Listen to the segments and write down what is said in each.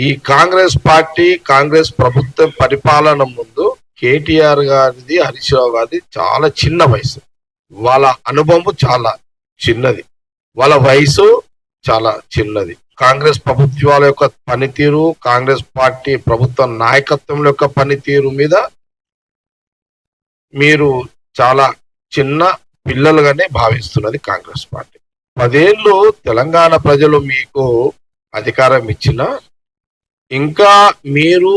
ఈ కాంగ్రెస్ పార్టీ కాంగ్రెస్ ప్రభుత్వం పరిపాలన ముందు కేటీఆర్ గారిది హరీష్ రావు గారిది చాలా చిన్న వయసు, వాళ్ళ అనుభవం చాలా చిన్నది, వాళ్ళ వయసు చాలా చిన్నది. కాంగ్రెస్ ప్రభుత్వాల యొక్క పనితీరు, కాంగ్రెస్ పార్టీ ప్రభుత్వ నాయకత్వం యొక్క పనితీరు మీద మీరు చాలా చిన్న పిల్లలుగానే భావిస్తున్నది కాంగ్రెస్ పార్టీ. 10 ఏళ్ళు తెలంగాణ ప్రజలు మీకు అధికారం ఇచ్చిన ఇంకా మీరు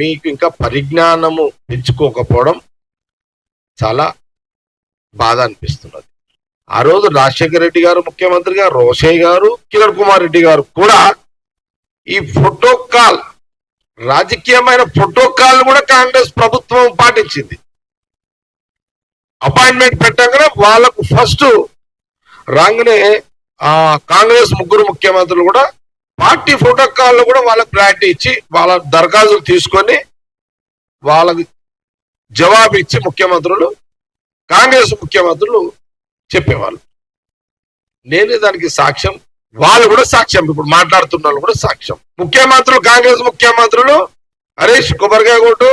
మీకు ఇంకా పరిజ్ఞానము పెంచుకోకపోవడం చాలా బాధ అనిపిస్తున్నది. ఆ రోజు రాజశేఖర రెడ్డి గారు ముఖ్యమంత్రిగా, రోషయ్య గారు, కిరణ్ కుమార్ రెడ్డి గారు కూడా ఈ ప్రోటోకాల్, రాజకీయమైన ప్రోటోకాల్ కూడా కాంగ్రెస్ ప్రభుత్వం పాటించింది. అపాయింట్మెంట్ పెట్టగానే వాళ్ళకు ఫస్ట్ రాగానే కాంగ్రెస్ ముగ్గురు ముఖ్యమంత్రులు కూడా పార్టీ ప్రోటోకాల్ కూడా వాళ్ళకు ప్రయారిటీ ఇచ్చి వాళ్ళ దరఖాస్తులు తీసుకొని వాళ్ళకి జవాబు ఇచ్చి ముఖ్యమంత్రులు, కాంగ్రెస్ ముఖ్యమంత్రులు చెప్పేవాళ్ళు. నేనే దానికి సాక్ష్యం, వాళ్ళు కూడా సాక్ష్యం, ఇప్పుడు మాట్లాడుతున్న వాళ్ళు కూడా సాక్ష్యం. ముఖ్యమంత్రులు, కాంగ్రెస్ ముఖ్యమంత్రులు హరీష్ కొబ్బరికాయ కొట్టు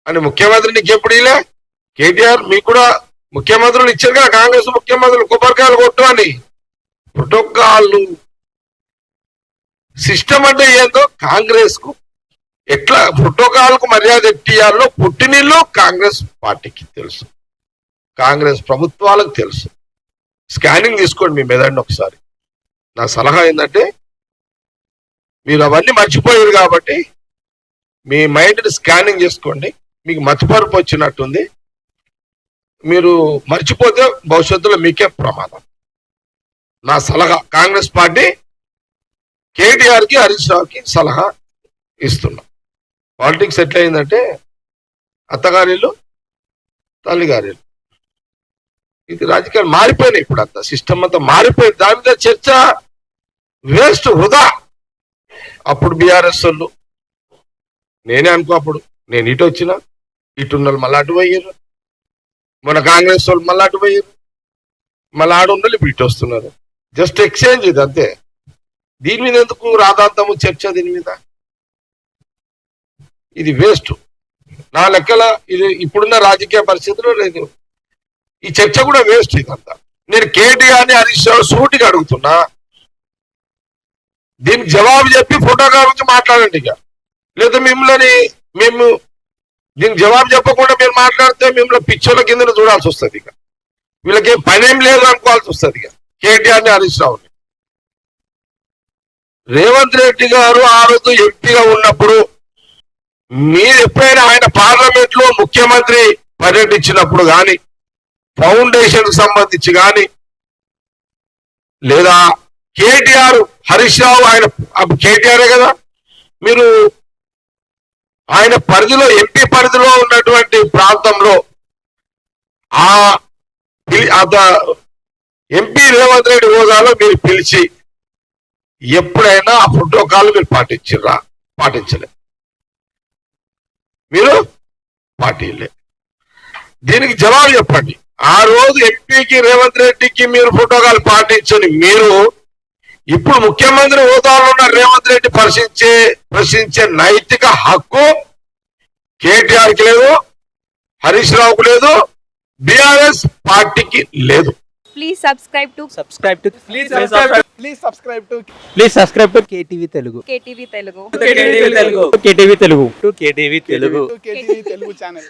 అని ముఖ్యమంత్రి నీకు ఎప్పుడు ఇలా, కేటీఆర్ మీకు కూడా ముఖ్యమంత్రులు ఇచ్చారు కదా, కాంగ్రెస్ ముఖ్యమంత్రులు కొబ్బరికాయలు కొట్టు అని. ప్రోటోకాల్ సిస్టమ్ అంటే ఏందో కాంగ్రెస్ కు ఎట్లా ప్రోటోకాల్ కు మర్యాద ఎట్టియాలో పుట్టినిల్లు కాంగ్రెస్ పార్టీకి తెలుసు, కాంగ్రెస్ ప్రభుత్వాలకు తెలుసు. స్కానింగ్ తీసుకోండి మీ మెదడుని ఒకసారి. నా సలహా ఏంటంటే మీరు అవన్నీ మర్చిపోయారు కాబట్టి మీ మైండ్ని స్కానింగ్ చేసుకోండి. మీకు మతిపరుపు వచ్చినట్టుంది, మీరు మర్చిపోతే భవిష్యత్తులో మీకే ప్రమాదం. నా సలహా కాంగ్రెస్ పార్టీ కేటీఆర్కి హరీష్ రావుకి సలహా ఇస్తున్నాం. పాలిటిక్స్ ఎట్లయిందంటే అత్తగారిల్లు తల్లిగారిల్లు, ఇది రాజకీయాలు మారిపోయినాయి. ఇప్పుడు అంతా సిస్టమ్ అంతా మారిపోయింది. దాని మీద చర్చ వేస్ట్, వృధా. అప్పుడు బీఆర్ఎస్ వాళ్ళు, నేనే అనుకో, అప్పుడు నేను ఇటు వచ్చిన, ఇటున్నలు మళ్ళీ అటు పోయారు, మన కాంగ్రెస్ వాళ్ళు మళ్ళీ అటు పోయారు, మళ్ళీ ఆడున్నలు ఇప్పుడు ఇటు వస్తున్నారు. జస్ట్ ఎక్స్చేంజ్ ఇది అంతే. దీని మీద ఎందుకు రాధాంతము చర్చ? దీని మీద ఇది వేస్ట్ నా లెక్కల. ఇది ఇప్పుడున్న రాజకీయ పరిస్థితుల్లో లేదు, ఈ చర్చ కూడా వేస్ట్ ఇదంతా. నేను కేటీఆర్ని హరీష్ రావు సూటిగా అడుగుతున్నా, దీనికి జవాబు చెప్పి ఫోటోగ్రాఫ్ గురించి మాట్లాడండి. ఇక లేదా మేము దీనికి జవాబు చెప్పకుండా మీరు మాట్లాడితే మిమ్మల్ని పిచ్చోళ్ళ కింద చూడాల్సి వస్తుంది. ఇక వీళ్ళకి ఏం పనేం లేదు అనుకోవాల్సి వస్తుంది. ఇక కేటీఆర్ని హరీష్ రావుని. రేవంత్ రెడ్డి గారు ఆ రోజు ఎంపీగా ఉన్నప్పుడు మీరు ఎప్పుడైనా ఆయన పార్లమెంట్ లో ముఖ్యమంత్రి పర్యటించినప్పుడు కానీ, ఫౌండేషన్ సంబంధించి కానీ, లేదా కేటీఆర్ హరీష్ రావు, ఆయన కేటీఆరే కదా, మీరు ఆయన పరిధిలో, ఎంపీ పరిధిలో ఉన్నటువంటి ప్రాంతంలో ఎంపీ రేవంత్ రెడ్డి హోదాలో మీరు పిలిచి ఎప్పుడైనా ఆ ప్రోటోకాల్ మీరు పాటించరా? పాటించలే, మీరు పార్టీలే. దీనికి జవాబు చెప్పండి. ఆ రోజు ఎంపీకి రేవంత్ రెడ్డికి మీరు ప్రోటోకాల్ పాటించని మీరు ఇప్పుడు ముఖ్యమంత్రి హోదాలో ఉన్న రేవంత్ రెడ్డి ప్రశ్నించే నైతిక హక్కు కేటీఆర్కి లేదు, హరీష్ రావుకు లేదు, బీఆర్ఎస్ పార్టీకి లేదు. Please subscribe to KTV Telugu. KTV Telugu. KTV Telugu. KTV Telugu channel.